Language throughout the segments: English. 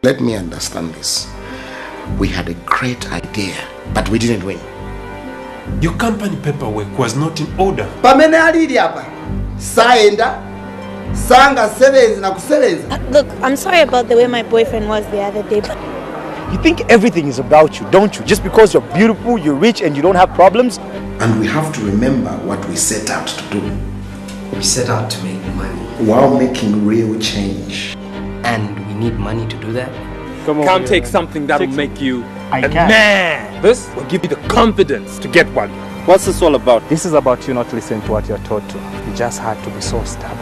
Let me understand this. We had a great idea, but we didn't win. Your company paperwork was not in order. Look, I'm sorry about the way my boyfriend was the other day. You think everything is about you, don't you? Just because you're beautiful, you're rich, and you don't have problems? And we have to remember what we set out to do. We set out to make money. While making real change. And we need money to do that? Come take something that will make you a man. This will give you the confidence to get one. What's this all about? This is about you not listening to what you're taught to. You just had to be so stubborn.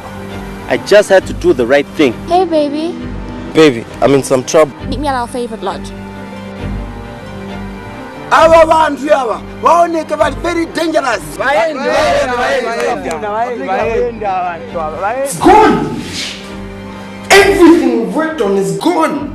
I just had to do the right thing. Hey, baby. Baby, I'm in some trouble. Meet me at our favorite lodge. Our one, very dangerous. It's gone. Everything we've worked on is gone.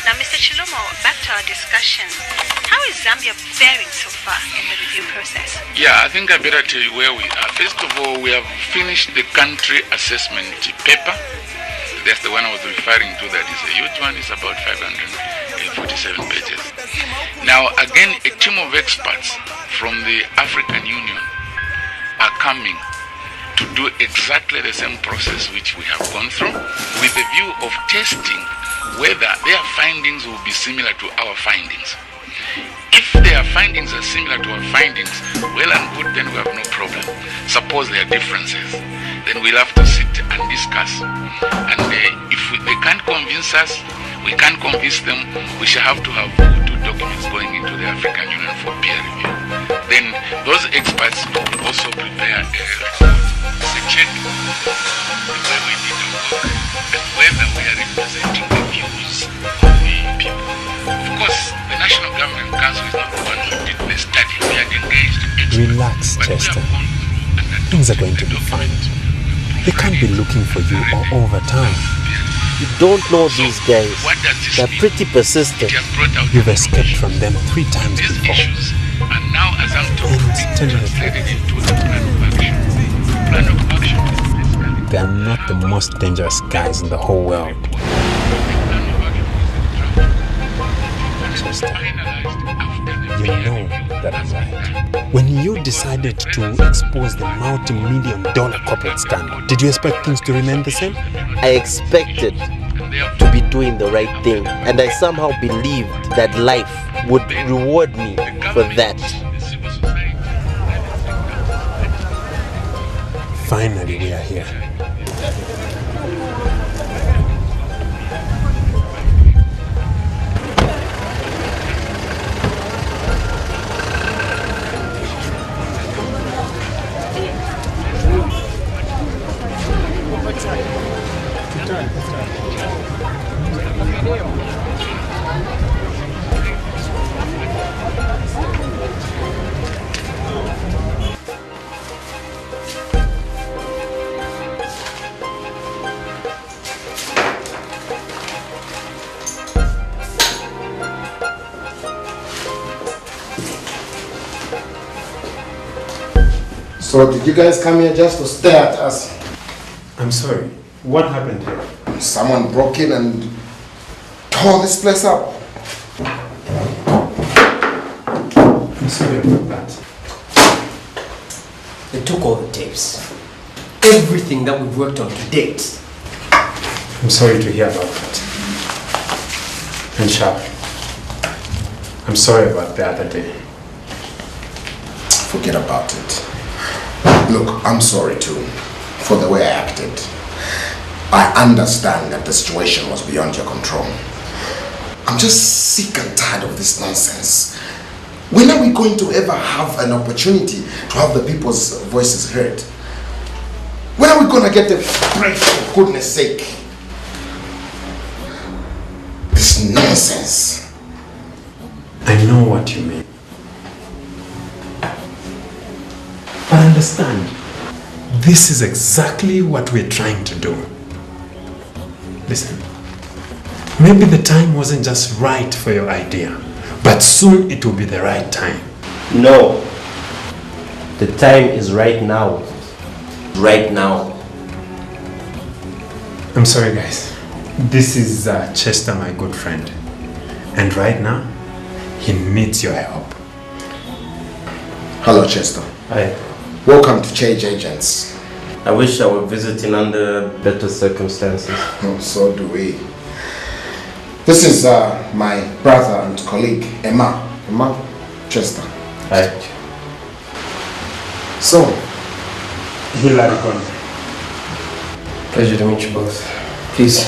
Now, Mr. Chilomo, back to our discussion. How is Zambia faring so far in the review process? Yeah, I think I better tell you where we are. First of all, we have finished the country assessment paper. That's the one I was referring to. That is a huge one. It's about 547 pages. Now, again, a team of experts from the African Union are coming to do exactly the same process which we have gone through, with the view of testing whether their findings will be similar to our findings. If their findings are similar to our findings, well and good, then we have no problem. Suppose there are differences, then we'll have to sit and discuss. And if they can't convince us, we can't convince them, we shall have to have 2 documents going into the African Union for peer review. Then those experts will also prepare a report, a check the way we did our work, and whether we are representing the views of the people. Of course, the National Government Council is not the one who did the study. We are engaged experts. Relax, Chester. Things are going to be fine. They can't be looking for you all the time. You don't know these guys. They're pretty persistent. You've escaped from them 3 times before. And now, as I'm talking, And tell you the truth, they are not the most dangerous guys in the whole world. Chester, you know that I'm right. When you decided to expose the multi-million-dollar corporate scandal, did you expect things to remain the same? I expected to be doing the right thing, and I somehow believed that life would reward me for that. Finally, we are here. So did you guys come here just to stare at us? I'm sorry. What happened here? Someone broke in and tore this place up. I'm sorry about that. They took all the tapes. Everything that we've worked on to date. I'm sorry to hear about that. And Sharp, I'm sorry about the other day. Forget about it. Look, I'm sorry too for the way I acted. I understand that the situation was beyond your control. I'm just sick and tired of this nonsense. When are we going to ever have an opportunity to have the people's voices heard? When are we going to get a break, for goodness sake? This nonsense. I know what you mean. But understand, this is exactly what we're trying to do. Listen, maybe the time wasn't just right for your idea, but soon it will be the right time. No. The time is right now. Right now. I'm sorry, guys. This is Chester, my good friend. And right now, he needs your help. Hello, Chester. Hi. Welcome to Change Agents. I wish I were visiting under better circumstances. Oh, so do we. This is my brother and colleague, Emma. Emma, Chester. Hi. So, Hillary Gone. Pleasure to meet you both. Please,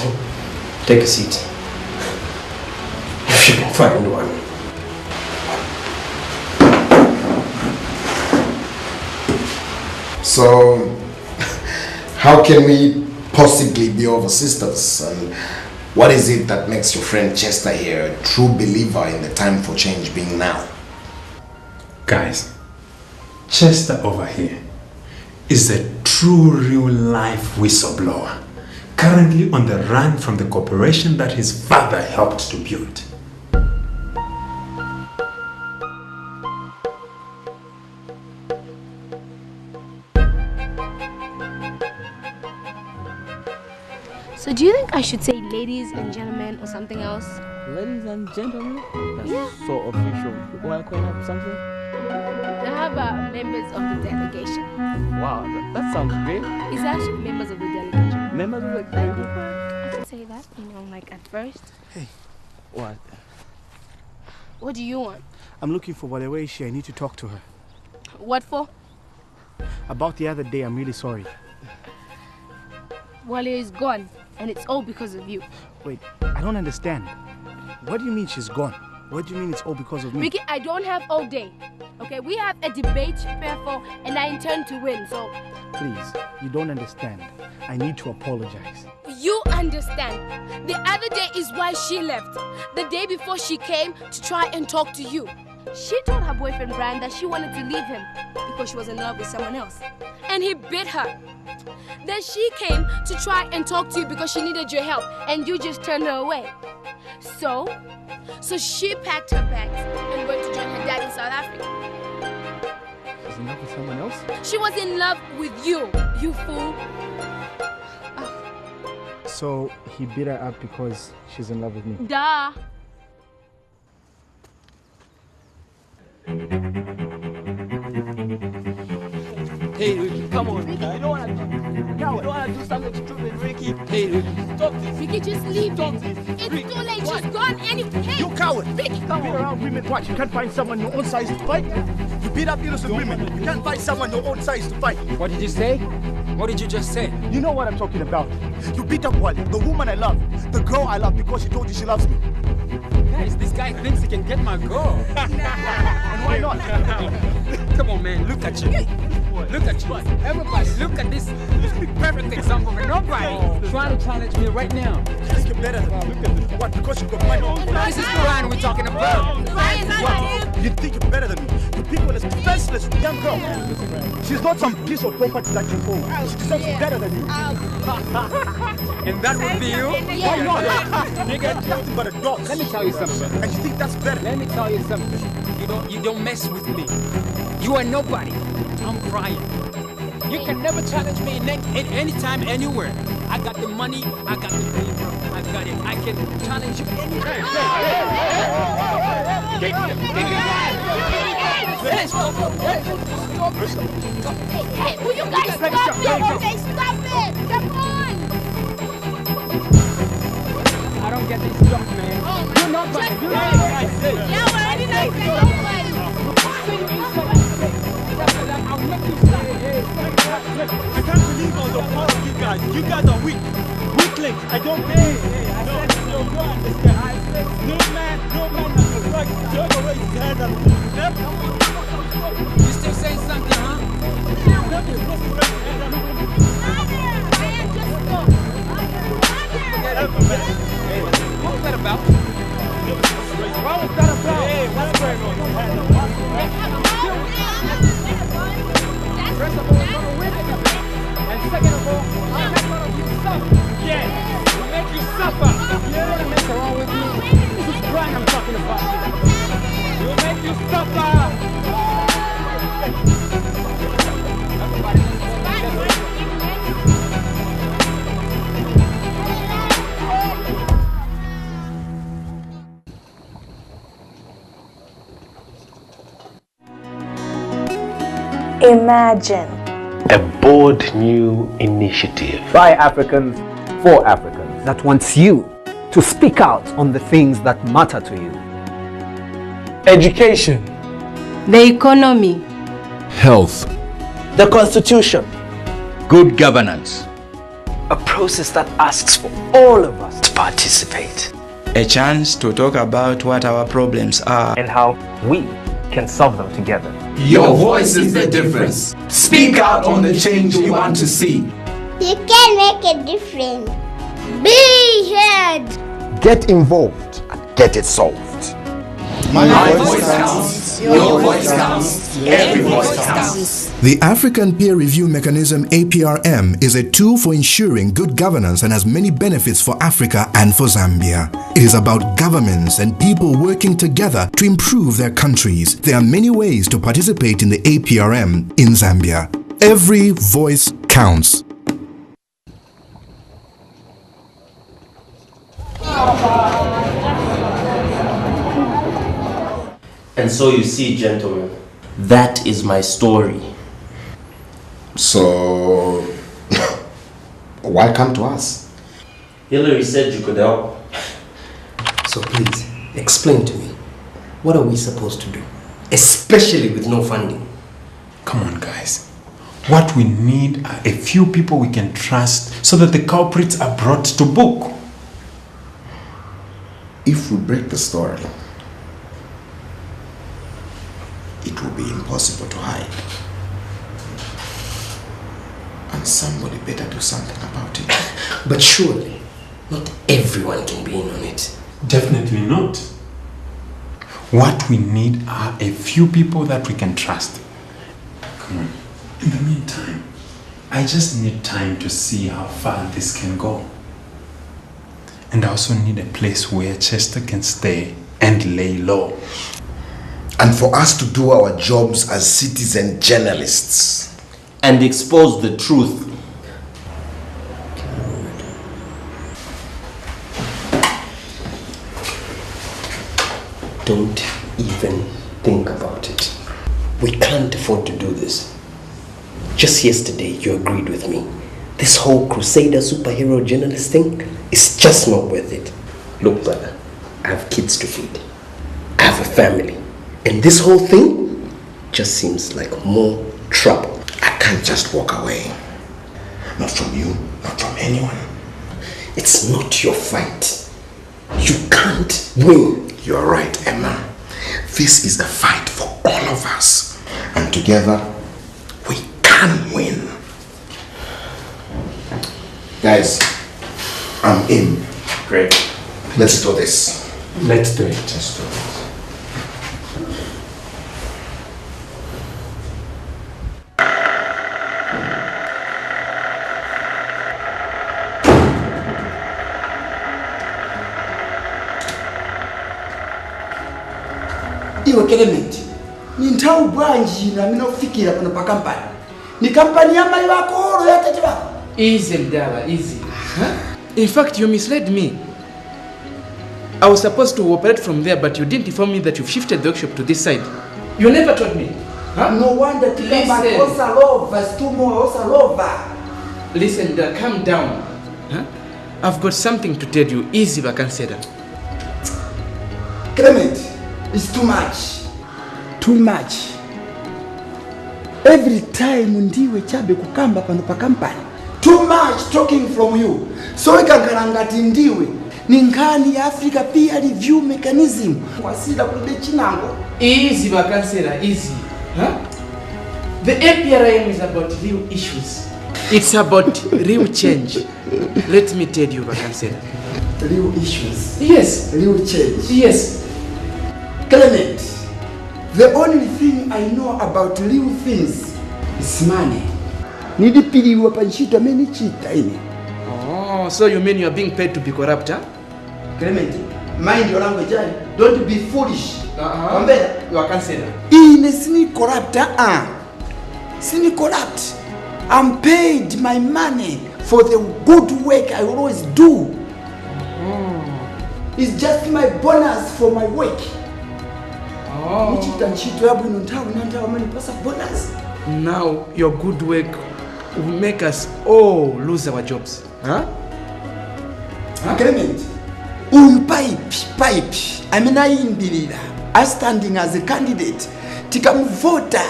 take a seat. If you can find one. So, how can we possibly be over sisters? And what is it that makes your friend Chester here a true believer in the time for change being now? Guys, Chester over here is a true real-life whistleblower, currently on the run from the corporation that his father helped to build. So do you think I should say ladies and gentlemen or something else? Ladies and gentlemen? That's Yeah. so official. You want to clean up something? How about members of the delegation? Wow, that sounds great. It's actually members of the delegation. Members of the I can say that, like at first. Hey, what? What do you want? I'm looking for Wale. Where is she? I need to talk to her. What for? About the other day, I'm really sorry. Wale is gone, and it's all because of you. Wait, I don't understand. What do you mean she's gone? What do you mean it's all because of me? Ricky, I don't have all day. Okay, we have a debate to prepare for, and I intend to win, so... Please, you don't understand. I need to apologize. You understand. The other day is why she left. The day before she came to try and talk to you. She told her boyfriend Brian that she wanted to leave him because she was in love with someone else. And he bit her. Then she came to try and talk to you because she needed your help, and you just turned her away. So she packed her bags and went to join her dad in South Africa. She's in love with someone else? She was in love with you, you fool. So he beat her up because she's in love with me? Duh. Hey, Ricky, come on. Ricky, you don't want to do something stupid, Ricky. Hey, Ricky, stop this. Ricky, just leave. Stop this. It's Ricky, too late. what? She's gone. Hey, You coward! Ricky, You beat around women, what? You can't find someone your own size to fight? You beat up innocent women. You can't find someone your own size to fight. What did you say? What did you just say? You know what I'm talking about. You beat up Wale, the woman I love, the girl I love because she told you she loves me. Guys, this guy thinks he can get my girl. And why not? Come on, man, look at you. Look at you. Everybody, look at this perfect example. Nobody trying to challenge me right now. You think you're better than me? Look at this. What? Because you got money? This is Brian we're talking about. What? You think you're better than me? You people is defenseless young girl. She's not some piece of property that you own. She deserves better than you. And that would be you? Why not? Nigga, nothing but a dog. Let me tell you something. And you think that's better? Let me tell you something. You don't mess with me. You are nobody. I'm Brian. You can never challenge me in any time, anywhere. I got the money, I got the paper, I got it. I can challenge you anytime. Hey, will you guys stop it? Okay, stop it! Come on! I don't get this stuff, man. Oh, You're not bad. You're not bad. Yeah, we're already nice and nobody. I'll make you stop. I can't believe on the part of you guys. You guys are weak. Weaklings. I don't believe. No, you don't understand. No man has the right to turn away his hand and move them. You still saying something, huh? Hey, what was that about? What was that about? Hey, what's going on? First of all, I'm gonna win everything. And second of all, I'm not gonna make you suffer. Yeah, I'll make you suffer. You don't wanna mess around with me. This is Brian I'm talking about. You'll make you suffer. Imagine a bold new initiative by Africans for Africans that wants you to speak out on the things that matter to you. Education, the economy, health, the constitution, good governance, a process that asks for all of us to participate, a chance to talk about what our problems are and how we can solve them together. Your voice is the difference. Speak out on the change you want to see. You can make a difference. Be heard. Get involved and get it solved. My voice counts. Your voice counts. Every voice counts. The African Peer Review Mechanism APRM is a tool for ensuring good governance and has many benefits for Africa and for Zambia. It is about governments and people working together to improve their countries. There are many ways to participate in the APRM in Zambia. Every voice counts. And so you see, gentlemen, that is my story. So, why come to us? Hillary said you could help. So please, explain to me, what are we supposed to do? Especially with no funding. Come on, guys. What we need are a few people we can trust so that the culprits are brought to book. If we break the story, it will be impossible to hide. And somebody better do something about it. But surely, not everyone can be in on it. Definitely not. What we need are a few people that we can trust. Come on. In the meantime, I just need time to see how far this can go. And I also need a place where Chester can stay and lay low. And for us to do our jobs as citizen journalists. And expose the truth. Don't even think about it. We can't afford to do this. Just yesterday, you agreed with me. This whole crusader superhero journalist thing is just not worth it. Look, brother, I have kids to feed. I have a family. And this whole thing just seems like more trouble. I can't just walk away. Not from you, not from anyone. It's not your fight. You can't win. You're right, Emma. This is a fight for all of us. And together, we can win. Guys, I'm in. Great. Let's do this. Let's do it. Let's do it. Iwe Clement, ni nthawi bwanji na mina kufikira pano pa kampani. Ni kampani ya mai wako ya tete wako. Easy, Mdala, easy. Huh? In fact, you misled me. I was supposed to operate from there, but you didn't inform me that you've shifted the workshop to this side. You never told me. Huh? No wonder to come back. Osa love, verse 2 more, Osa love. Listen, calm down. Huh? I've got something to tell you. Easy, Bakanseda. Clement, it's too much. Too much. Every time ndiwe chabe kukamba pano pa kampani. Too much talking from you. So ikakarangati ndiwe. Ningani ya Africa peer review mechanism. Wasida kule chinango. Easy, Bakanseda, easy. Huh? The APRM is about real issues. It's about real change. Let me tell you, Bakanseda. Real issues? Yes. Real change? Yes. Clement, the only thing I know about real things is money. Nidipiliwa panchito meni chita ini. Oh, so you mean you are being paid to be corrupt, huh? Clement, mind your language, don't be foolish. You are considered. In sini corrupt, sini corrupt. I'm paid my money for the good work I always do. It's just my bonus for my work. Now your good work will make us all lose our jobs. Huh? Clement, uyu pipe. I mean I imbirira. I standing as a candidate. Tikamuvota.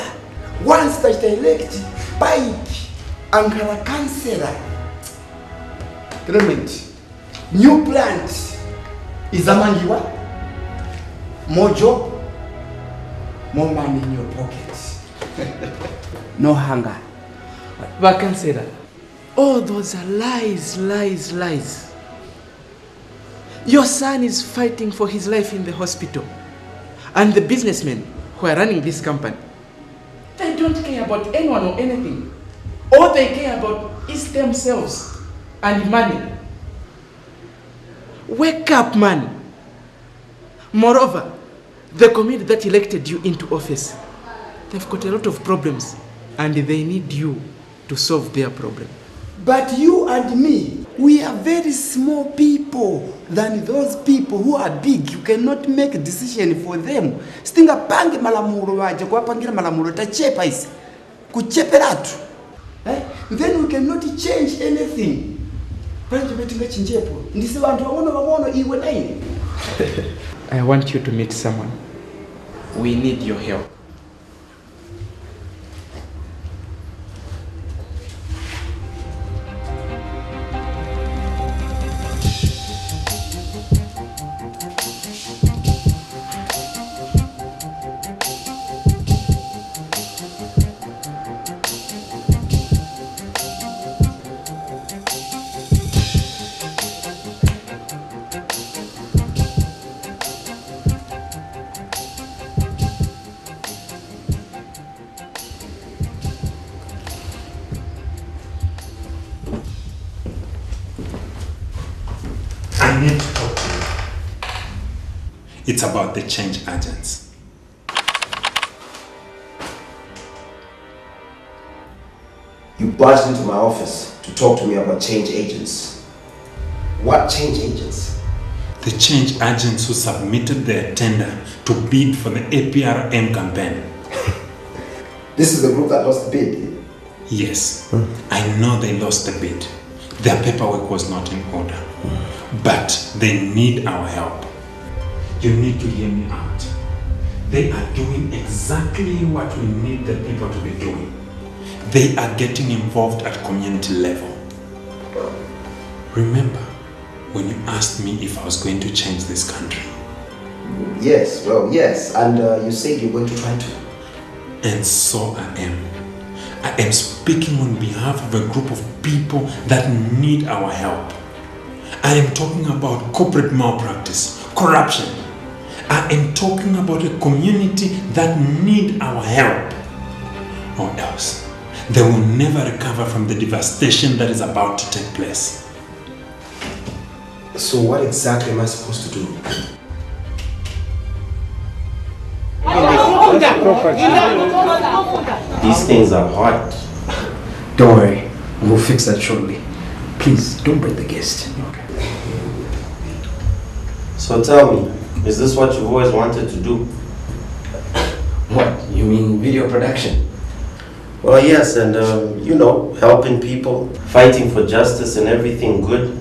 Once that I elect pipe Ankara councillor. Clement, new plant is amangiwa. More job. More money in your pockets. No hunger. Bakanseda, all those are lies. Your son is fighting for his life in the hospital. And the businessmen who are running this company, they don't care about anyone or anything. All they care about is themselves and money. Wake up, man. Moreover, the committee that elected you into office, they've got a lot of problems and they need you to solve their problem. But you and me, we are very small people than those people who are big. You cannot make a decision for them. Stinga pange malamuro waje kwa pangira malamuro tachepa isi. Kucheperatu. Then we cannot change anything. I want you to meet someone. We need your help. I need to talk to you. It's about the change agents. You barged into my office to talk to me about change agents. What change agents? The change agents who submitted their tender to bid for the APRM campaign. This is the group that lost the bid? Yes. I know they lost the bid. Their paperwork was not in order. But they need our help. You need to hear me out. They are doing exactly what we need the people to be doing. They are getting involved at community level. Remember when you asked me if I was going to change this country? Yes, well, yes. And you said you're going to try to. And so I am. I am speaking on behalf of a group of people that need our help. I am talking about corporate malpractice, corruption. I am talking about a community that need our help. Or else, they will never recover from the devastation that is about to take place. So what exactly am I supposed to do? These things are hard. Don't worry, we'll fix that shortly. Please, don't break the guest. Okay. So tell me, is this what you've always wanted to do? What? You mean video production? Well, yes, and you know, helping people, fighting for justice and everything good.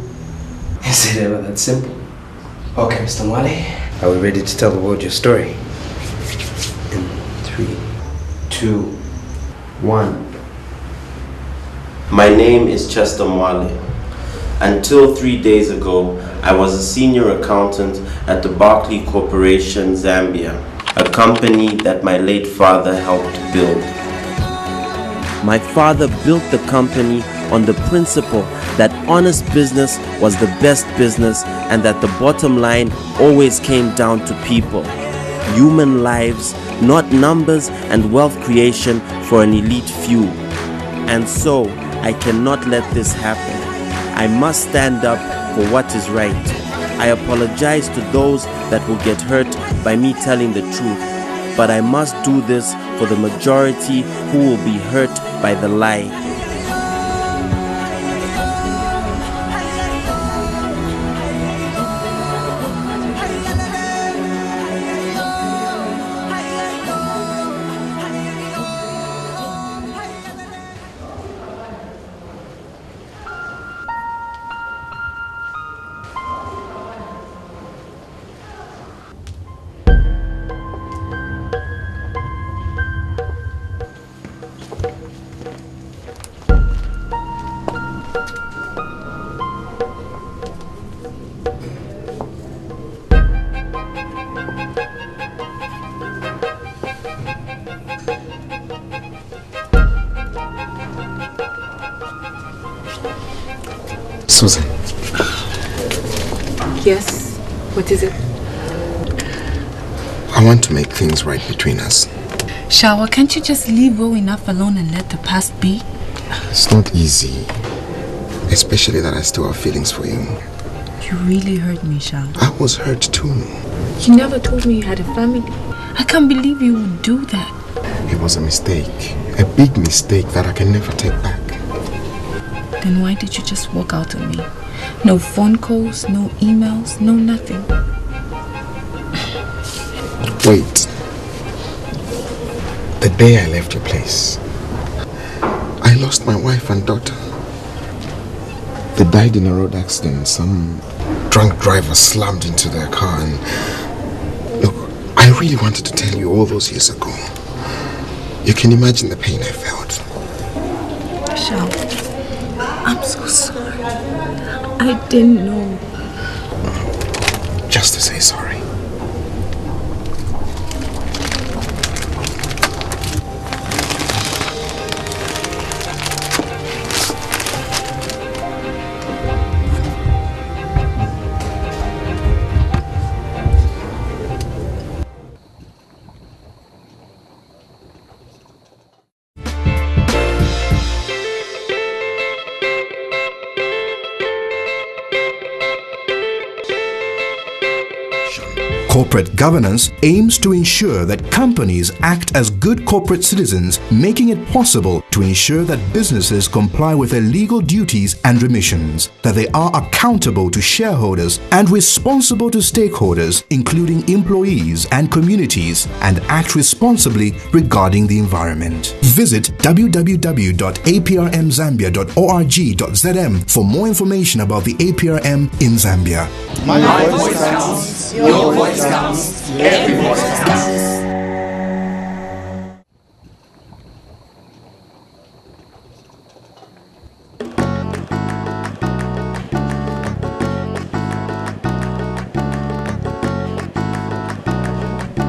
Is it ever that simple? Okay, Mr. Mwale, are we ready to tell the world your story? In 3, 2, 1. My name is Chester Mwale. Until 3 days ago, I was a senior accountant at the Barclay Corporation, Zambia, a company that my late father helped build. My father built the company on the principle that honest business was the best business and that the bottom line always came down to people. Human lives, not numbers and wealth creation for an elite few. And so, I cannot let this happen. I must stand up for what is right. I apologize to those that will get hurt by me telling the truth, but I must do this for the majority who will be hurt by the lie. Susan. Yes? What is it? I want to make things right between us. Shawa, can't you just leave well enough alone and let the past be? It's not easy. Especially that I still have feelings for you. You really hurt me, Shawa. I was hurt too. You never told me you had a family. I can't believe you would do that. It was a mistake. A big mistake that I can never take back. Then why did you just walk out on me? No phone calls, no emails, no nothing. Wait. The day I left your place, I lost my wife and daughter. They died in a road accident. Some drunk driver slammed into their car and... Look, I really wanted to tell you all those years ago. You can imagine the pain I felt. Shao, I'm so sorry. I didn't know. Just to say sorry. Corporate governance aims to ensure that companies act as good corporate citizens, making it possible to ensure that businesses comply with their legal duties and remissions, that they are accountable to shareholders and responsible to stakeholders, including employees and communities, and act responsibly regarding the environment. Visit www.aprmzambia.org.zm for more information about the APRM in Zambia. My voice counts. Your voice counts. Every voice counts.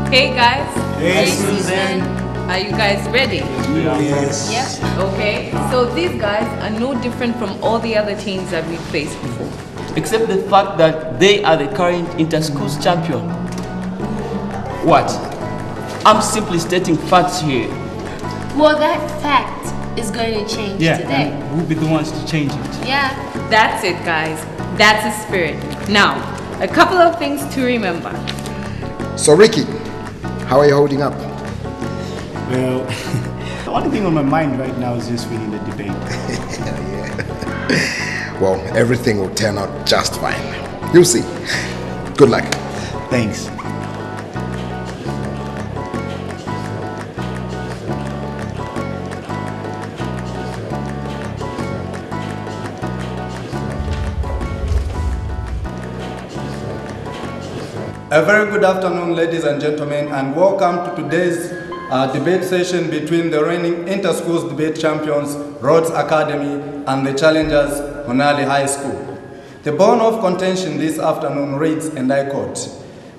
Hey guys. Hey Susan. Are you guys ready? Yes. Yes. Okay. So these guys are no different from all the other teams that we've faced before. Except the fact that they are the current inter-schools champion. What? I'm simply stating facts here. Well, that fact is going to change today. Yeah, we'll be the ones to change it. Yeah. That's it, guys. That's the spirit. Now, a couple of things to remember. So Ricky, how are you holding up? Well, the only thing on my mind right now is just winning the debate. Well, everything will turn out just fine. You'll see. Good luck. Thanks. A very good afternoon, ladies and gentlemen, and welcome to today's debate session between the reigning inter-schools debate champions, Rhodes Academy, and the challengers, Honali High School. The bone of contention this afternoon reads, and I quote,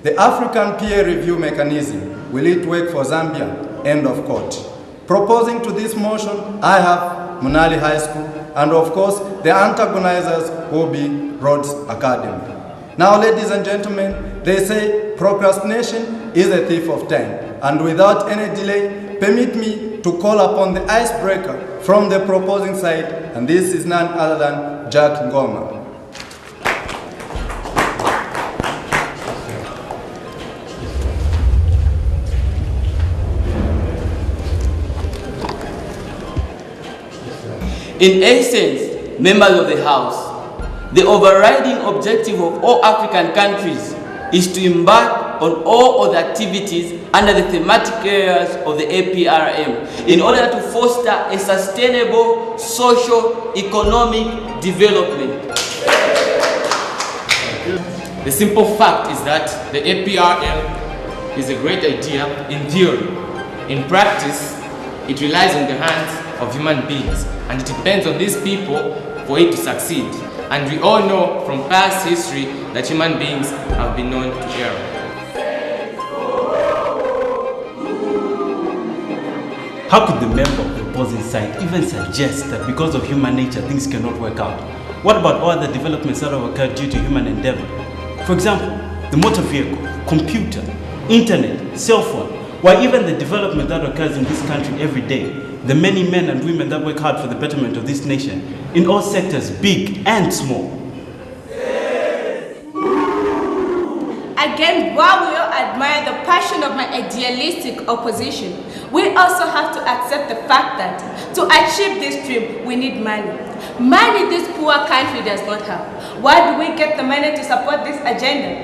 "The African peer review mechanism, will it work for Zambia?" End of quote. Proposing to this motion, I have Honali High School, and of course, the antagonizers will be Rhodes Academy. Now, ladies and gentlemen, they say procrastination is a thief of time. And without any delay, permit me to call upon the icebreaker from the proposing side, and this is none other than Jack Ngoma. In essence, members of the House, the overriding objective of all African countries is to embark on all other activities under the thematic areas of the APRM in order to foster a sustainable socio-economic development. The simple fact is that the APRM is a great idea in theory. In practice, it relies on the hands of human beings, and it depends on these people for it to succeed. And we all know from past history that human beings have been known to err. How could the member of the opposing side even suggest that because of human nature things cannot work out? What about all the developments that have occurred due to human endeavor? For example, the motor vehicle, computer, internet, cell phone, while even the development that occurs in this country every day, the many men and women that work hard for the betterment of this nation, in all sectors, big and small. Again, while we all admire the passion of my idealistic opposition, we also have to accept the fact that to achieve this dream, we need money. Money this poor country does not have. Where do we get the money to support this agenda?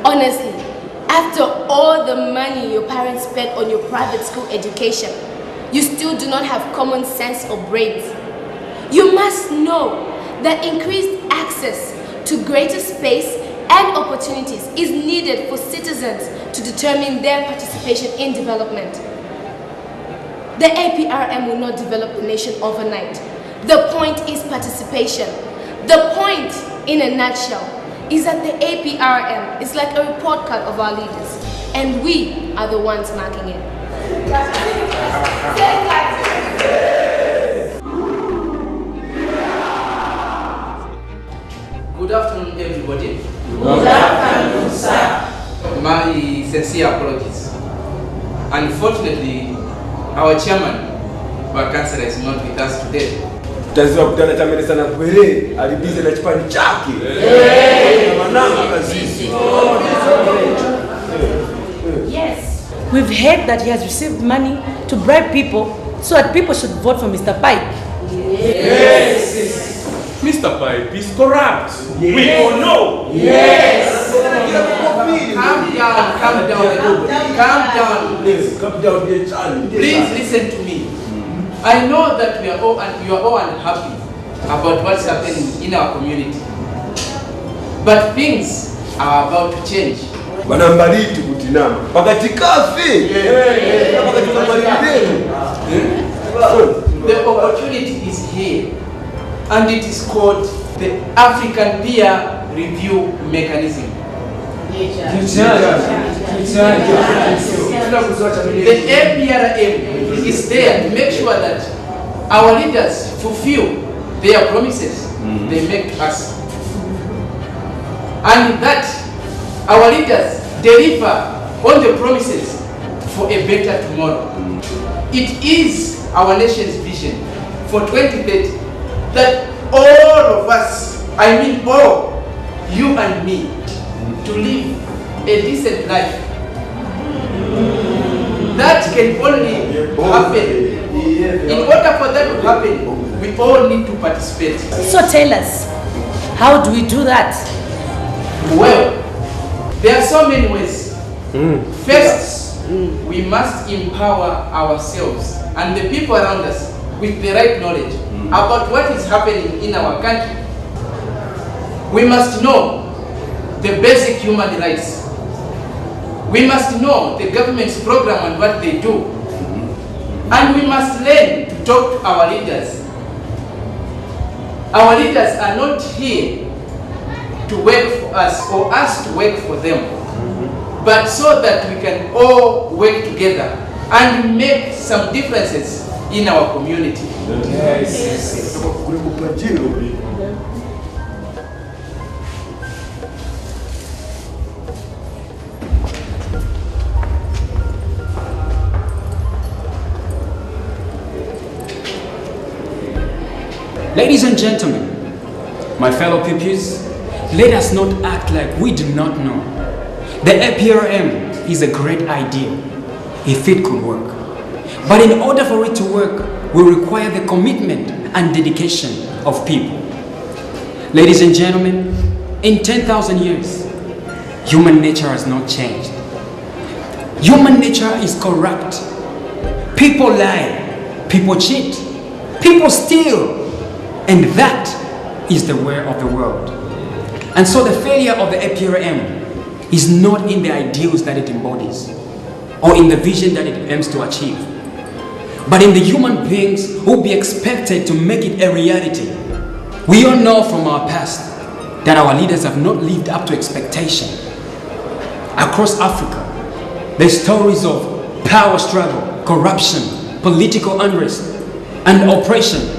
Honestly, after all the money your parents spent on your private school education, you still do not have common sense or brains. You must know that increased access to greater space and opportunities is needed for citizens to determine their participation in development. The APRM will not develop the nation overnight. The point is participation. The point, in a nutshell, is that the APRM is like a report card of our leaders, and we are the ones marking it. Good afternoon, everybody. Good afternoon, sir. My sincere apologies. Unfortunately, our chairman, Bakansara, is not with us today. Tutaziwa kutana tameni sana kwele, alibize na chipani chake. Yes. We've heard that he has received money to bribe people so that people should vote for Mr. Pipe. Yes. Mr. Pipe is corrupt. Yes. We all know. Yes. Calm down, please listen to me. I know that you are all unhappy about what's happening in our community, but things are about to change. Banambaliti kutinama. Pakati kafe. The opportunity is here, and it is called the African Peer Review Mechanism. The APRM is there to make sure that our leaders fulfill their promises they make to us, and that our leaders deliver on the promises for a better tomorrow. It is our nation's vision for 2030 that all of us, I mean all, you and me, to live a decent life. That can only happen. In order for that to happen, we all need to participate. So tell us, how do we do that? Well, there are so many ways. First, we must empower ourselves and the people around us with the right knowledge about what is happening in our country. We must know the basic human rights. We must know the government's program and what they do. And we must learn to talk to our leaders. Our leaders are not here to work for us or us to work for them, but so that we can all work together and make some differences in our community. Yes. Ladies and gentlemen, my fellow pupils, let us not act like we do not know. The APRM is a great idea if it could work. But in order for it to work, we require the commitment and dedication of people. Ladies and gentlemen, in 10,000 years, human nature has not changed. Human nature is corrupt. People lie, people cheat, people steal, and that is the way of the world. And so the failure of the APRM is not in the ideals that it embodies or in the vision that it aims to achieve, but in the human beings who will be expected to make it a reality. We all know from our past that our leaders have not lived up to expectation. Across Africa, the stories of power struggle, corruption, political unrest, and oppression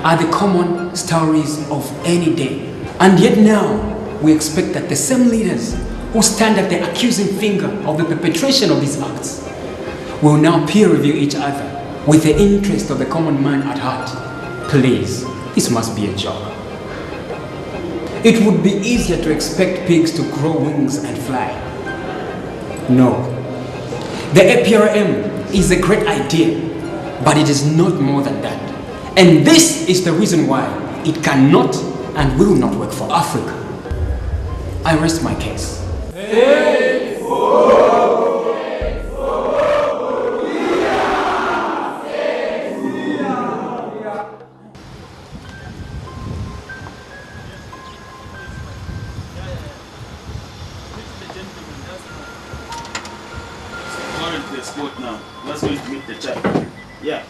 are the common stories of any day. And yet now, we expect that the same leaders who stand at the accusing finger of the perpetration of these acts will now peer review each other with the interest of the common man at heart. Please, this must be a joke. It would be easier to expect pigs to grow wings and fly. No. The APRM is a great idea, but it is not more than that. And this is the reason why it cannot and will not work for Africa. I rest my case. Now. Let's go to meet the chat. Yeah.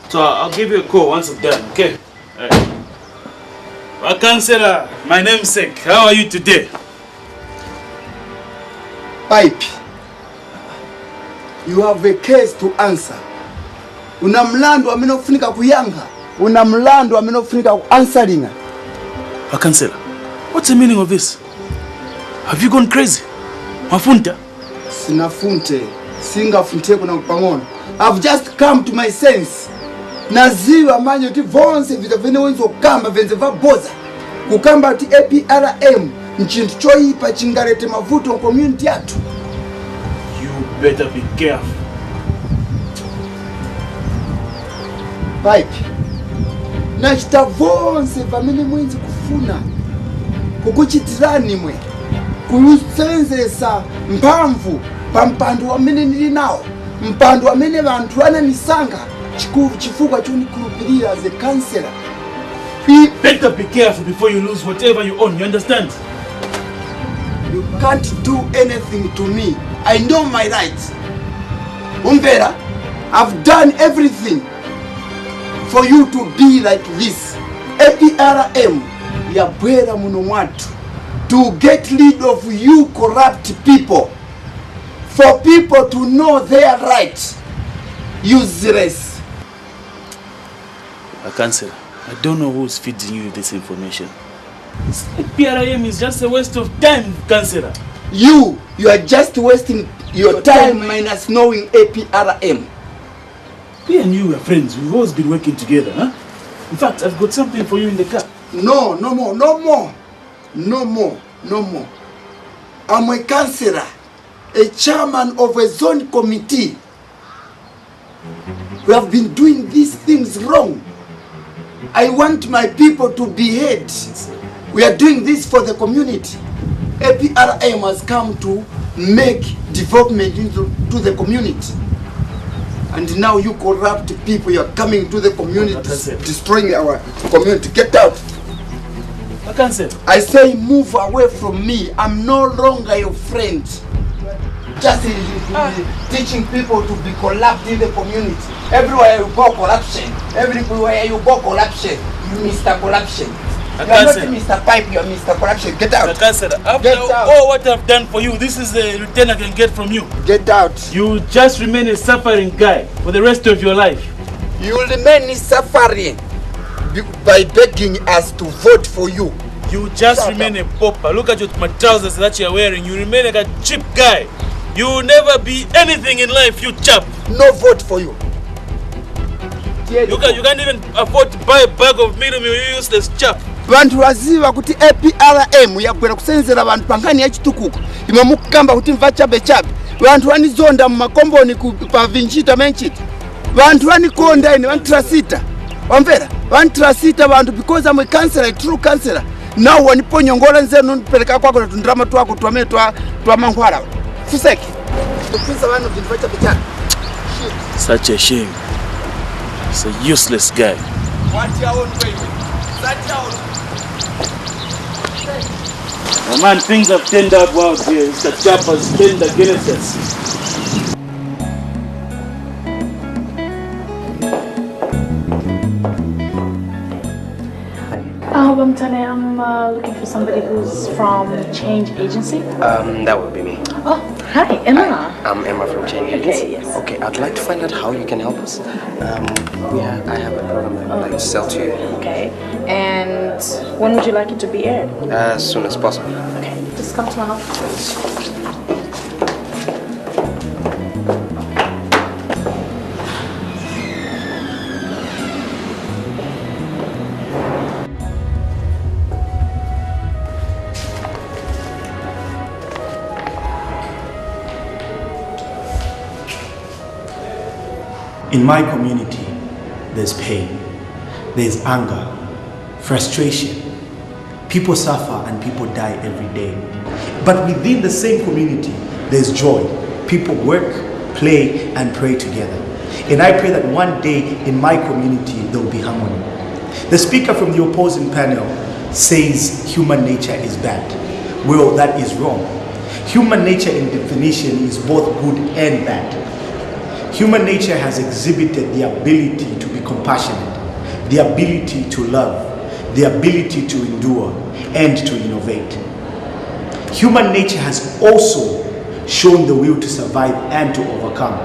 So I'll give you a call once I'm done, okay? Well, Councillor, my namesake, how are you today? Pipe, you have a case to answer. Una mlandu amenofunika kuyanga. Una mlandu amenofunika answering. Councillor, what's the meaning of this? Have you gone crazy? Mafunta? Sinafunte. Singa funte kuna kupangono. I've just come to my sense. Naziwa manyo ti vonse vita vene wenzo kamba venze vaboza. Kukamba ti APRM nchintu choipa chingarete mavuto community yatu. You better be careful. Pipe. Nachita vonse vamene mwenzi kufuna. Kukuchitirani mwe. Kulusenzesa mpamvu pampandu wamene nili nawo. Mpandu wamene vantu ananisanga chifukwa chonikhulupirira as a councillor. You better be careful before you lose whatever you own, you understand? You can't do anything to me. I know my rights. Umbera, I've done everything for you to be like this. APRM yabwera muno mwatu to get rid of you corrupt people. For people to know their rights. Useless. Councillor, I don't know who's feeding you this information. APRM is just a waste of time, Councillor. You are just wasting your time minus knowing APRM. Me and you are friends. We've always been working together, huh? In fact, I've got something for you in the car. No more. I'm a councillor. A chairman of a zone committee. We have been doing these things wrong. I want my people to be heard. We are doing this for the community. APRM has come to make development into the community. And now you corrupt people, you are coming to the community, destroying our community. Get out. I can't say. I say move away from me. I'm no longer your friend. Just teaching people to be corrupt in the community. Everywhere you go, corruption. Everywhere you go, corruption. You Mr. Corruption. You are not Mr. Pipe, you are Mr. Corruption. Get out. After all what I've done for you, this is the return I can get from you. Get out. You just remain a suffering guy for the rest of your life. You will remain suffering by begging us to vote for you. You just remain a pauper. Look at my trousers that you are wearing. You remain like a cheap guy. You will never be anything in life, you chap. No vote for you. You can't even afford to buy a bag of meal, you useless chap. Bantu waziva kuti APRM yakwera kusenzera bantu pangani yachitukuko imwe mukamba kuti mva chabe chabe bantu vanizonda mumakomboni pavinchita menchita bantu vanikonda ine vantrasita wamvera vantrasita bantu because I'm a counselor, a true counselor. Now waniponyongola nzenu nunipeleka kwako na tundrama twako twame twa manghwara fuseke tupisa vanu vintu va chabe chabe. Such a shame. He's a useless guy. What your own way? That's your own. Oh man, things have turned out well here. Mr. Chap has turned against us. I'm looking for somebody who's from Change Agency. That would be me. Oh, hi, Emma. I'm Emma from Change Agency. Okay, yes. Okay, I'd like to find out how you can help us. I have a program that I'd like to sell to you. Okay, and when would you like it to be aired? As soon as possible. Okay, just come to my office. In my community, there's pain, there's anger, frustration. People suffer and people die every day. But within the same community, there's joy. People work, play, and pray together. And I pray that one day in my community, there will be harmony. The speaker from the opposing panel says human nature is bad. Well, that is wrong. Human nature in definition is both good and bad. Human nature has exhibited the ability to be compassionate, the ability to love, the ability to endure, and to innovate. Human nature has also shown the will to survive and to overcome,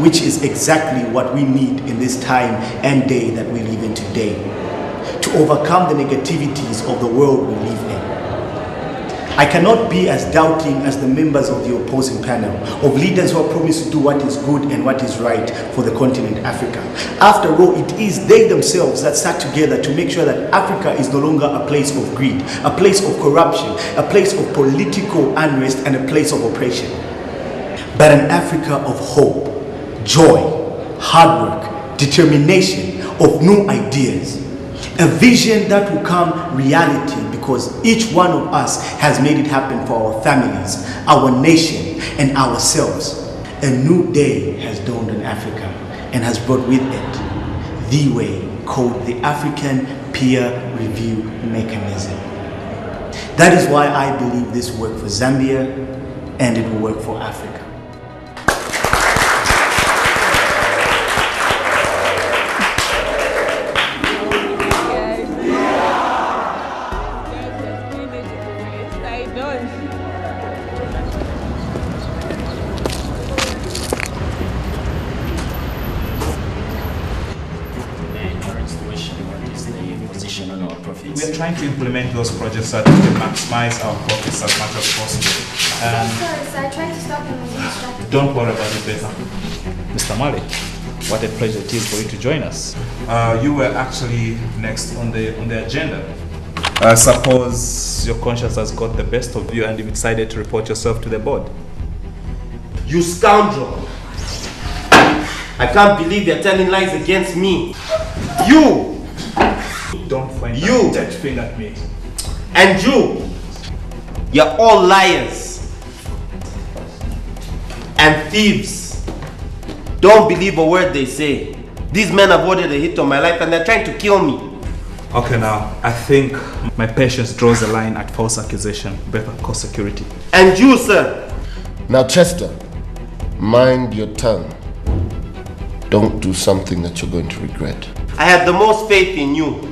which is exactly what we need in this time and day that we live in today, to overcome the negativities of the world we live in. I cannot be as doubting as the members of the opposing panel, of leaders who have promised to do what is good and what is right for the continent Africa. After all, it is they themselves that sat together to make sure that Africa is no longer a place of greed, a place of corruption, a place of political unrest, and a place of oppression, but an Africa of hope, joy, hard work, determination, of new ideas. A vision that will come reality because each one of us has made it happen for our families, our nation, and ourselves. A new day has dawned on Africa and has brought with it the way called the African Peer Review Mechanism. That is why I believe this will work for Zambia and it will work for Africa. We are trying to implement those projects so that we can maximize our profits as much as possible. Sorry, sir, I tried to stop him and he was distracted. Don't worry about it, Beta. Mr. Mali, what a pleasure it is for you to join us. You were actually next on the agenda. Suppose your conscience has got the best of you and you've decided to report yourself to the board. You scoundrel! I can't believe you're telling lies against me. You! Don't find you that thing at me. And you're all liars and thieves. Don't Don't believe a word they say. These men have ordered a hit on my life and they're trying to kill me. Okay, now, I think my patience draws a line at false accusation, better cost security. And you, sir? Now, Chester, mind your tongue. Don't do something that you're going to regret. I had the most faith in you.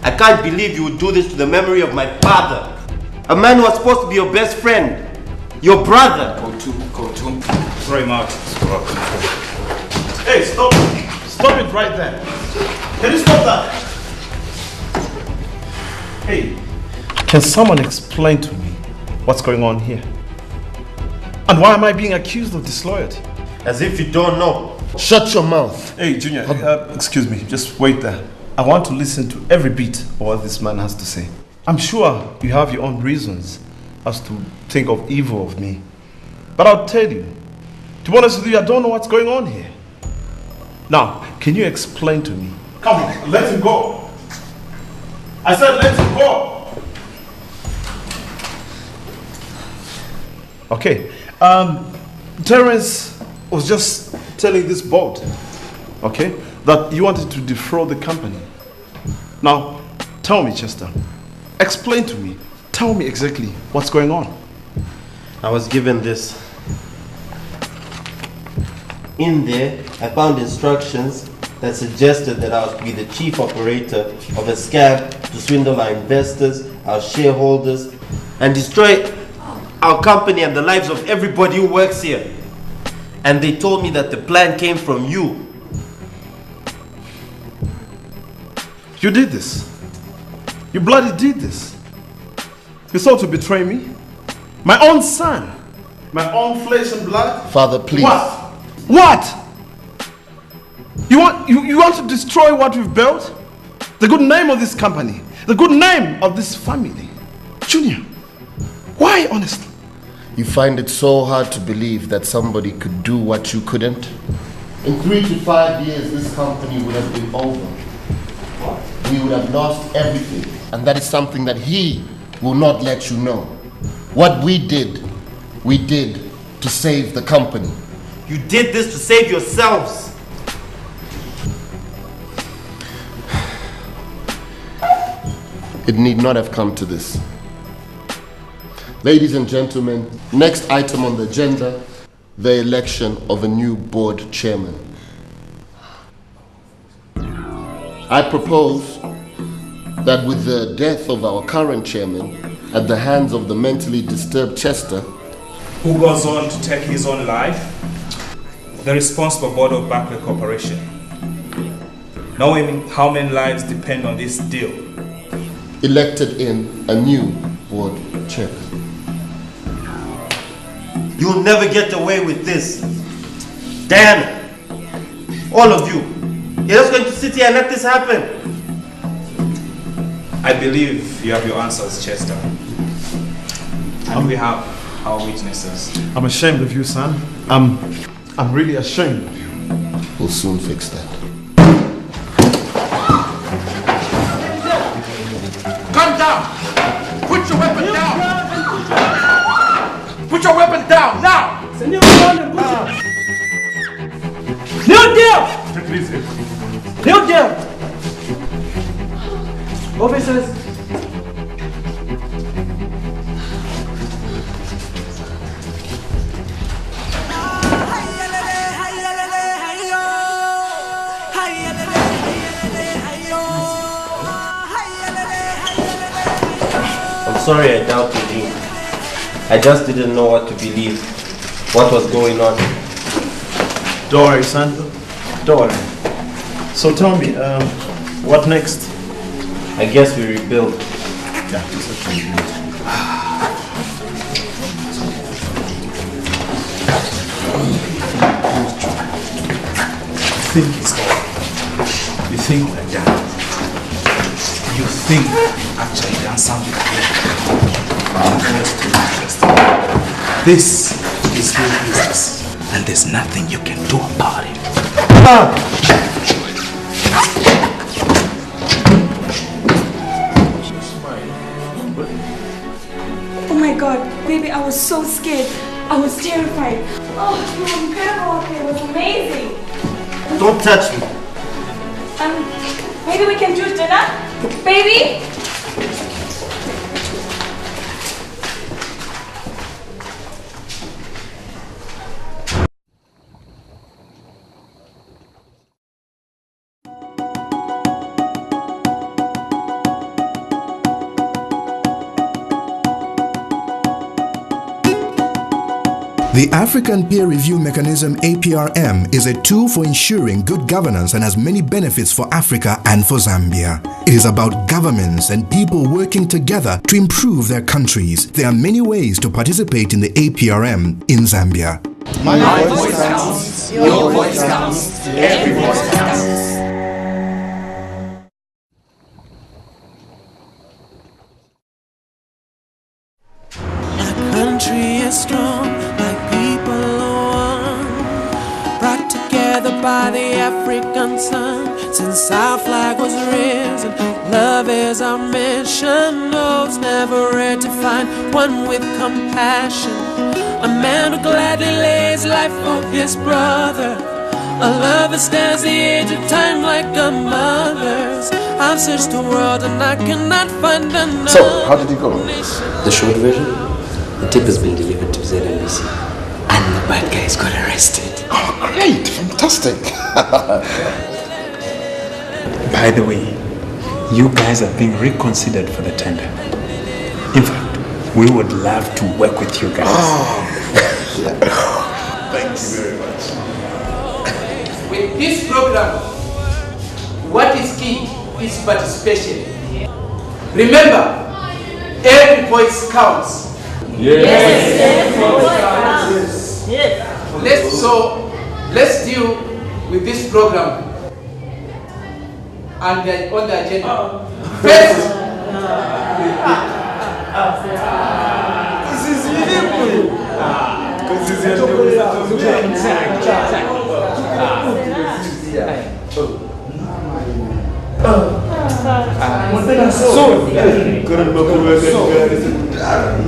I can't believe you would do this to the memory of my father. A man who was supposed to be your best friend. Your brother. Go to. Throw him out. Hey, stop. Stop it right there. Can you stop that? Hey, can someone explain to me what's going on here? And why am I being accused of disloyalty? As if you don't know. Shut your mouth. Hey, Junior, excuse me, just wait there. I want to listen to every bit of what this man has to say. I'm sure you have your own reasons as to think of evil of me. But I'll tell you, to be honest with you, I don't know what's going on here. Now, can you explain to me? Come on, let him go. I said let him go. Okay. Terence was just telling this board, okay, that you wanted to defraud the company. Now, tell me, Chester. Explain to me. Tell me exactly what's going on. I was given this. In there, I found instructions that suggested that I was to be the chief operator of a scam to swindle our investors, our shareholders, and destroy our company and the lives of everybody who works here. And they told me that the plan came from you. You did this. You bloody did this. You sought to betray me. My own son. My own flesh and blood. Father, please. What? You want to destroy what we've built? The good name of this company. The good name of this family. Junior, why honestly? You find it so hard to believe that somebody could do what you couldn't? In 3 to 5 years, this company would have been over. We would have lost everything. And that is something that he will not let you know. What we did to save the company. You did this to save yourselves. It need not have come to this. Ladies and gentlemen, next item on the agenda, the election of a new board chairman. I propose that with the death of our current chairman at the hands of the mentally disturbed Chester, who goes on to take his own life, the responsible board of Barclay Corporation, knowing how many lives depend on this deal, elected in a new board chairman. You'll never get away with this. Damn it. All of you. You're just going to sit here and let this happen. I believe you have your answers, Chester. And we have our witnesses. I'm ashamed of you, son. I'm really ashamed of you. We'll soon fix that. Come down! Put your weapon down! Put your weapon down now! New deal! New deal! Officers! I'm sorry I doubted you. I just didn't know what to believe. What was going on. Don't worry, son. Don't worry. So tell me, what next? I guess we rebuild. Yeah, it's okay. You think like that. You think actually done something like that. This is real business, and there's nothing you can do about it. Oh my God, baby, I was so scared. I was terrified. Oh, you were incredible. Okay, it was amazing. Don't touch me. Maybe we can do dinner? Baby? The African Peer Review Mechanism APRM is a tool for ensuring good governance and has many benefits for Africa and for Zambia. It is about governments and people working together to improve their countries. There are many ways to participate in the APRM in Zambia. My voice counts, your voice counts, every voice counts. Country is strong, like people are one, brought together by the African sun. Since our flag was risen, love is our mission. Knows never rare to find one with compassion, a man who gladly lays life for his brother, a love that stands the age of time like a mother's. I've searched the world and I cannot find another. So, how did it go? The short version? The tip has been delivered to ZMBC and the bad guys got arrested. Oh, great! Fantastic! By the way, you guys are being reconsidered for the tender. In fact, we would love to work with you guys. Thank you very much. With this program, what is key is participation. Remember, every voice counts. Yes. Let's deal with this program and on the agenda. First,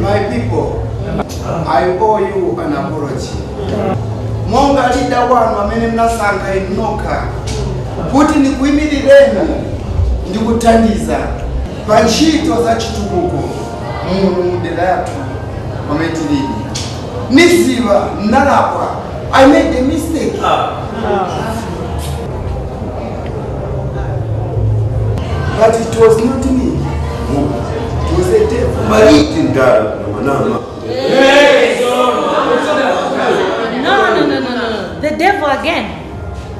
my people, I owe you an apology. Monga leader wanu amene mnasanga inoka kuti ndikuimirireni ndikutandiza pa ntchito za chitukuko muno mudera yathu pamene tilili. Niziva nalakwa. I made a mistake. But it was not me. It was a devil. No. The devil again.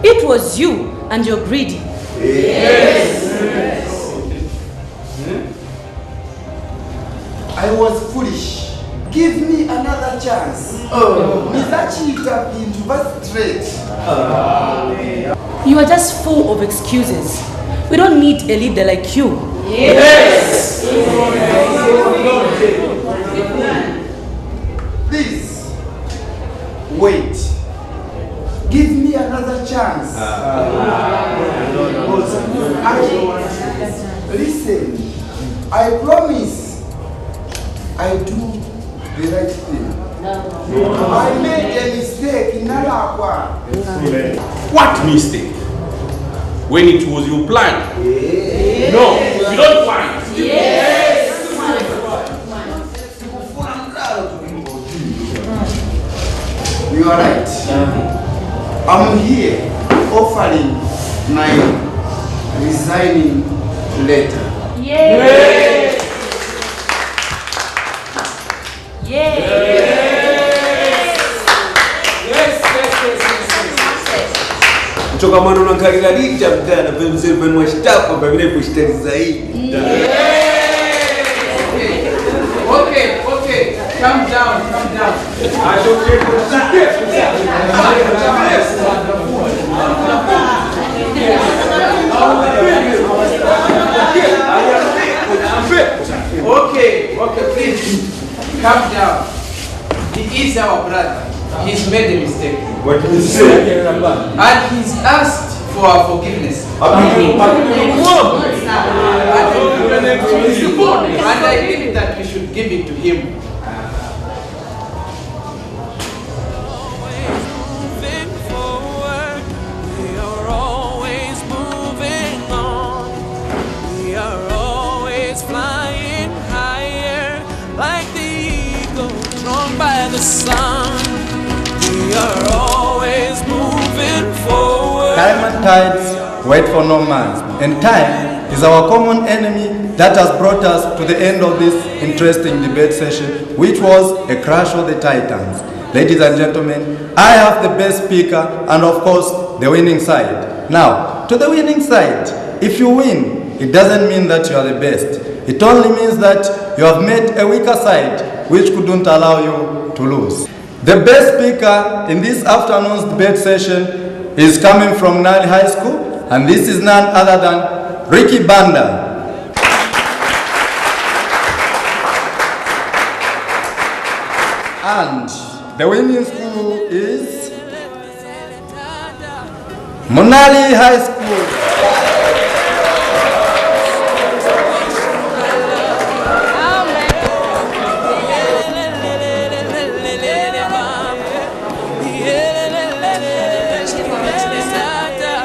It was you and you're greedy. Yes. I was foolish. Give me another chance. Nizachita bintu but straight. You are just full of excuses. We don't need a leader like you. Yes. Please, wait. Give me another chance. Listen, I promise I do the right thing. I made a mistake in Nalakwa. What mistake? When it was your plan? No, you don't plan. You are right. I'm here offering my resigning letter. Kutoka mwana unankalila licha mtana pemse venwa shtapa pemine kushtari zaidi. Okay. Calm down. Okay, please. Calm down. He is our brother. He's made a mistake. What did he say? And he's asked for our forgiveness. And I think that we should give it to him. always flying higher, like the eagle drawn by the sun. We are always moving forward. Time and tides wait for no man, and time is our common enemy that has brought us to the end of this interesting debate session, which was a crash of the titans. Ladies and gentlemen, I have the best speaker and of course the winning side. Now, to the winning side, if you win, it doesn't mean that you are the best. It only means that you have met a weaker side which couldn't allow you to lose. The best speaker in this afternoon's debate session is coming from Nile High School, and this is none other than Ricky Banda. And the winning school is Monali High School.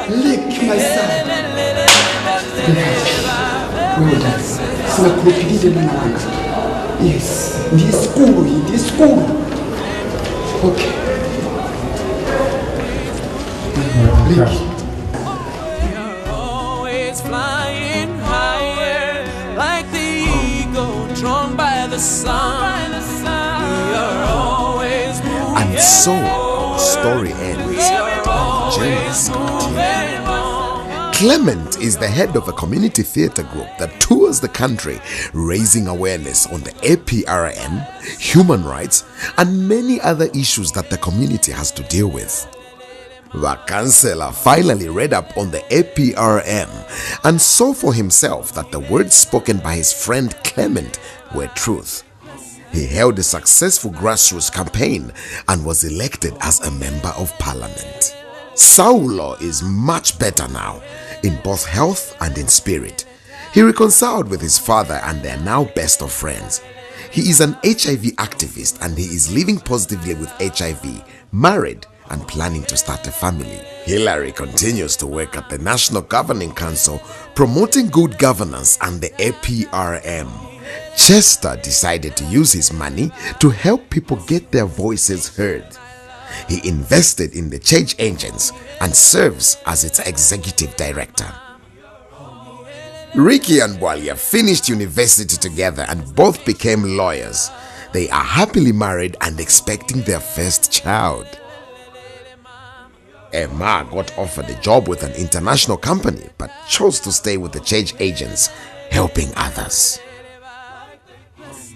Lick my son. Well done. Sina kulupilile mwana wanga. Yes. Ndiye skulu. Okay. Lick. Always flying higher, like the eagle drawn by the sun. We are always moving. And so, the story ends and journeys continue. Clement is the head of a community theatre group that tours the country, raising awareness on the APRM, human rights, and many other issues that the community has to deal with. The councillor finally read up on the APRM and saw for himself that the words spoken by his friend Clement were truth. He held a successful grassroots campaign and was elected as a member of parliament. Saulo is much better now, in both health and in spirit. He reconciled with his father and they are now best of friends. He is an HIV activist and he is living positively with HIV, married and planning to start a family. Hillary continues to work at the National Governing Council, promoting good governance and the APRM. Chester decided to use his money to help people get their voices heard. He invested in the change agents and serves as its executive director. Ricky and Bwalia finished university together and both became lawyers. They are happily married and expecting their first child. Emma got offered a job with an international company but chose to stay with the change agents, helping others.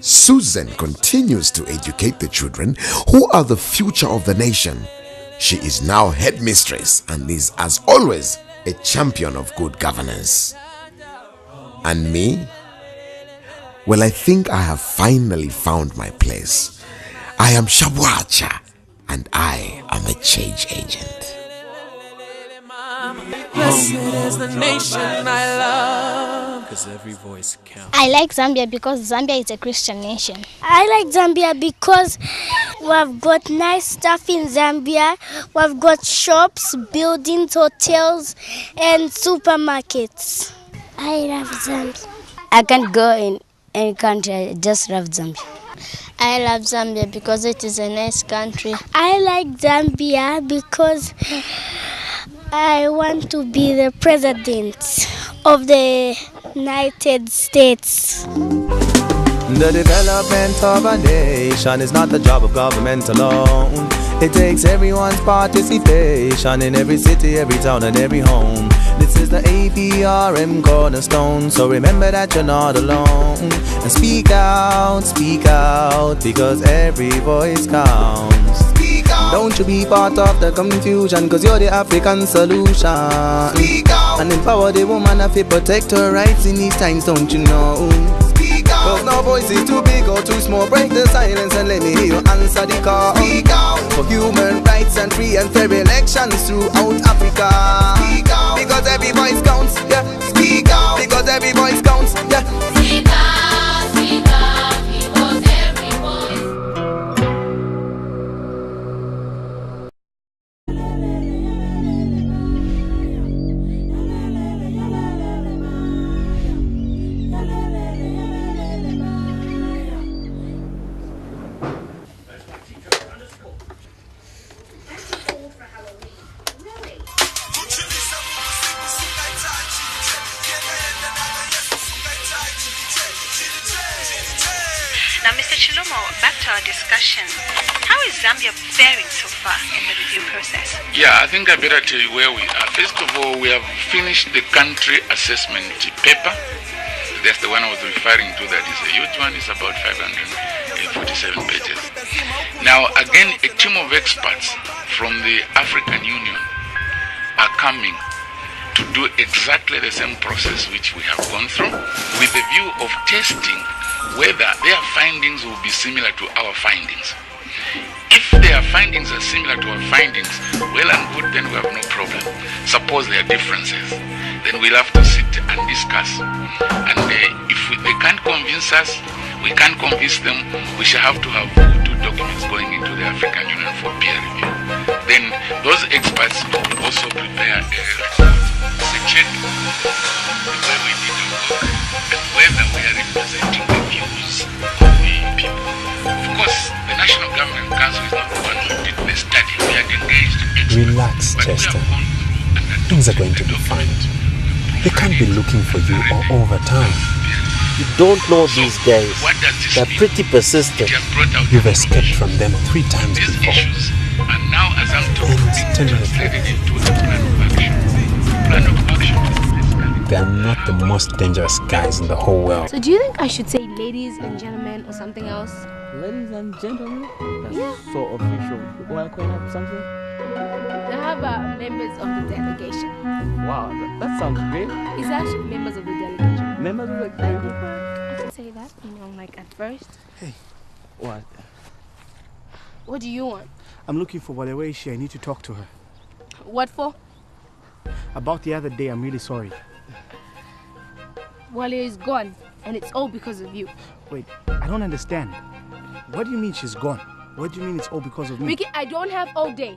Susan continues to educate the children who are the future of the nation. She is now headmistress and is, as always, a champion of good governance. And me? Well, I think I have finally found my place. I am Shabwacha and I am a change agent. Blessed is the nation I love, 'cause every voice counts. I like Zambia because Zambia is a Christian nation. I like Zambia because we've got nice stuff in Zambia. We've got shops, buildings, hotels, and supermarkets. I love Zambia. I can't go in any country, I just love Zambia. I love Zambia because it is a nice country. I like Zambia because I want to be the president of the United States. The development of a nation is not the job of government alone. It takes everyone's participation in every city, every town, and every home. This is the APRM cornerstone, so remember that you're not alone. And speak out, because every voice counts. Don't you be part of the confusion, 'cause you're the African solution. And empower the woman if you protect her rights in these times, don't you know? 'Cause no voice is too big or too small. Break the silence and let me hear you answer the call. For human rights and free and fair elections throughout Africa. Because every voice counts, yeah. Speak out. Because every voice counts, yeah. Speak out, because every voice. Chilumo, back to our discussion. How is Zambia faring so far in the review process? Yeah, I think I better tell you where we are. First of all, we have finished the country assessment paper. That's the one I was referring to. That is a huge one. It's about 547 pages. Now, again, a team of experts from the African Union are coming to do exactly the same process which we have gone through, with the view of testing whether their findings will be similar to our findings. If their findings are similar to our findings, well and good, then we have no problem. Suppose there are differences, then we'll have to sit and discuss. And if they can't convince us, we can't convince them, we shall have to have 2 documents going into the African Union for peer review. Then those experts will also prepare a report to check the way we did our work and whether we are representing the views of the people. Of course, the National Government Council is not the one who did the study. We had engaged experts. Relax, Chester. Things are going to be fine. They can't be looking for you all over time. You don't know these guys. They're pretty persistent. You've escaped from them 3 times before. And now, as I'm talking, tell me translated into the plan of action. Plan of action. They are not the most dangerous guys in the whole world. So do you think I should say ladies and gentlemen or something else? Ladies and gentlemen? That's Yeah. so official. You want to call up something? How about members of the delegation? Wow, that sounds great. It's actually members of the delegation. Members of the delegation? I can say that, like at first. Hey, what? What do you want? I'm looking for Wale. Where is she? I need to talk to her. What for? About the other day, I'm really sorry. Wale is gone, and it's all because of you. Wait, I don't understand. What do you mean she's gone? What do you mean it's all because of me? Ricky, I don't have all day.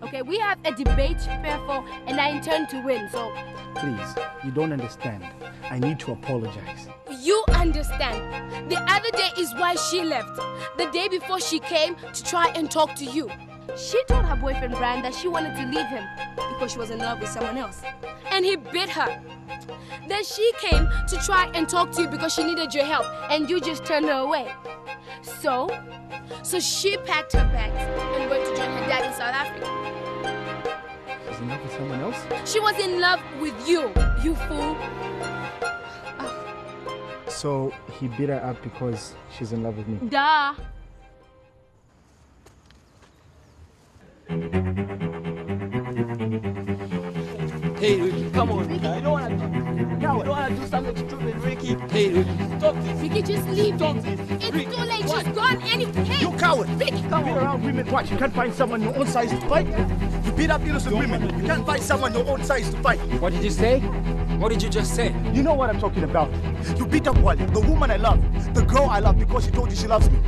Okay, we have a debate to prepare for, and I intend to win, so... Please, you don't understand. I need to apologize. You understand. The other day is why she left. The day before she came to try and talk to you. She told her boyfriend Brian that she wanted to leave him because she was in love with someone else. And he bit her. Then she came to try and talk to you because she needed your help, and you just turned her away. So she packed her bags and went to join her dad in South Africa. She's in love with someone else? She was in love with you, you fool. So he beat her up because she's in love with me? Duh. Hey, Ricky, come on. Ricky, you don't want to do something stupid, Ricky. Hey, Ricky, stop this. Ricky, just leave Stop it. this. It's Ricky, too late. what? She's gone anyway. Hey, You coward! Ricky, You beat around women, what? You can't find someone your own size to fight? You beat up innocent women. You can't find someone your own size to fight. What did you say? What did you just say? You know what I'm talking about. You beat up Wally, the woman I love, the girl I love because she told you she loves me.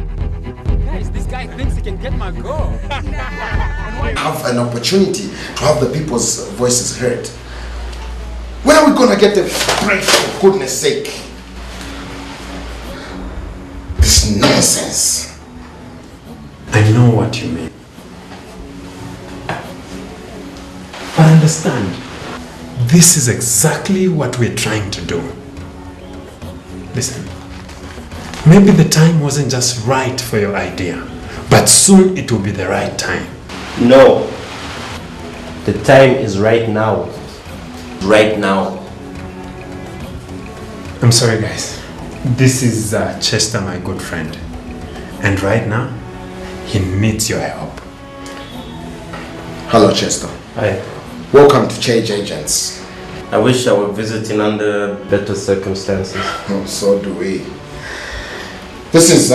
Guys, this guy thinks he can get my girl. Have an opportunity to have the people's voices heard. When are we gonna get the break, for goodness sake? This nonsense. I know what you mean. But understand, this is exactly what we're trying to do. Listen, maybe the time wasn't just right for your idea, but soon it will be the right time. No. The time is right now. Right now. I'm sorry, guys. This is Chester, my good friend. And right now, he needs your help. Hello, Chester. Hi. Welcome to Change Agents. I wish I were visiting under better circumstances. Oh, so do we. This is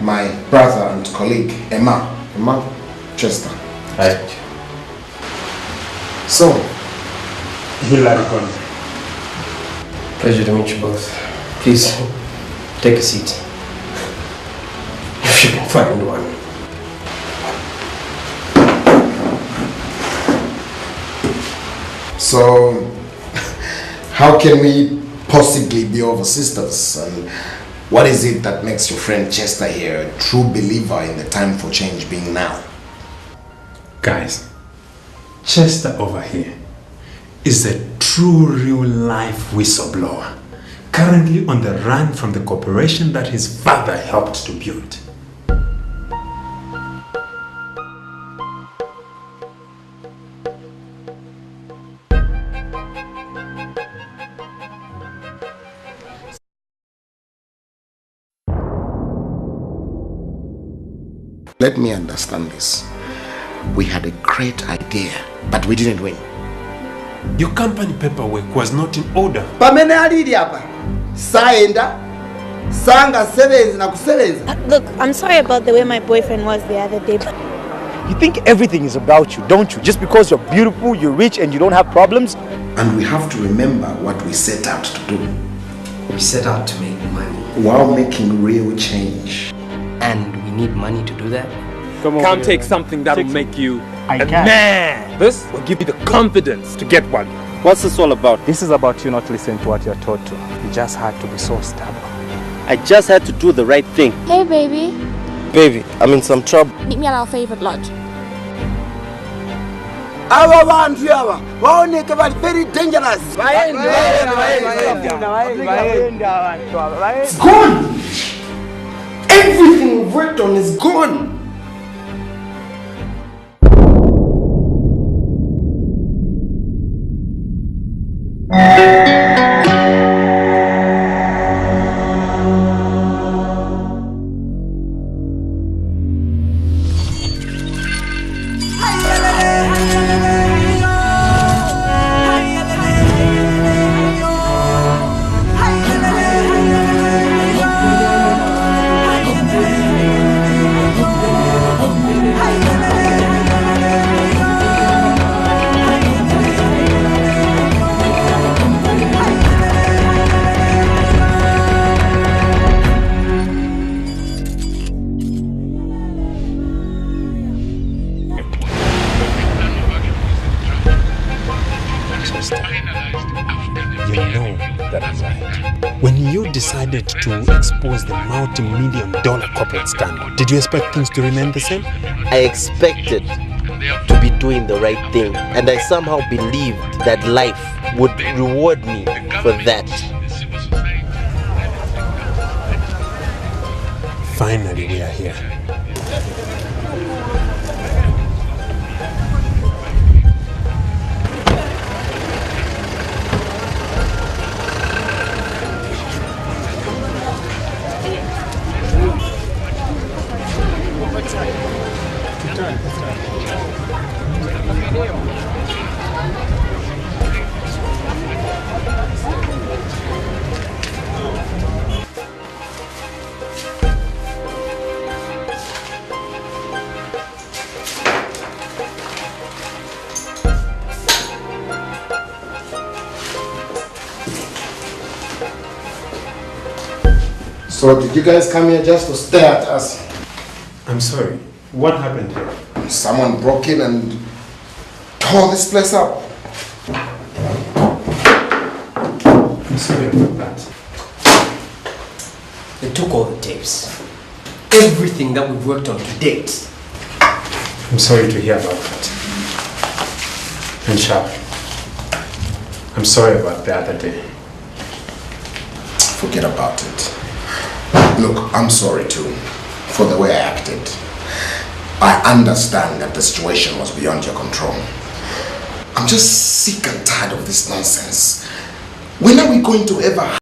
my brother and colleague, Emma. Emma, Chester. Hi. So, Hillary Conn. Pleasure to meet you both. Please, take a seat. If you can find one. So, how can we possibly be over sisters? And what is it that makes your friend Chester here a true believer in the time for change being now? Guys, Chester over here is a true real-life whistleblower, currently on the run from the corporation that his father helped to build. Let me understand this. We had a great idea, but we didn't win. Your company paperwork was not in order. Pamene alili hapa. Saenda. Sanga sevenza na kusevenza. Look, I'm sorry about the way my boyfriend was the other day. You think everything is about you, don't you? Just because you're beautiful, you're rich, and you don't have problems? And we have to remember what we set out to do. We set out to make money. While making real change. And we need money to do that? Come take something that will make you a man. This will give you the confidence to get one. What's this all about? This is about you not listening to what you're taught to. You just had to be so stubborn. I just had to do the right thing. Hey, baby. Baby, I'm in some trouble. Meet me at our favorite lodge. Our bantu aba waoneke bali very dangerous. It's gone. Everything we've worked on is gone. Decided to expose the multi-million-dollar corporate scandal. Did you expect things to remain the same? I expected to be doing the right thing, and I somehow believed that life would reward me for that. Finally, we are here. So did you guys come here just to stare at us? I'm sorry. What happened here? Someone broke in and tore this place up. I'm sorry about that. They took all the tapes. Everything that we've worked on to date. I'm sorry to hear about that. And Sharp, I'm sorry about the other day. Forget about it. Look, I'm sorry too for the way I acted. I understand that the situation was beyond your control. I'm just sick and tired of this nonsense. When are we going to ever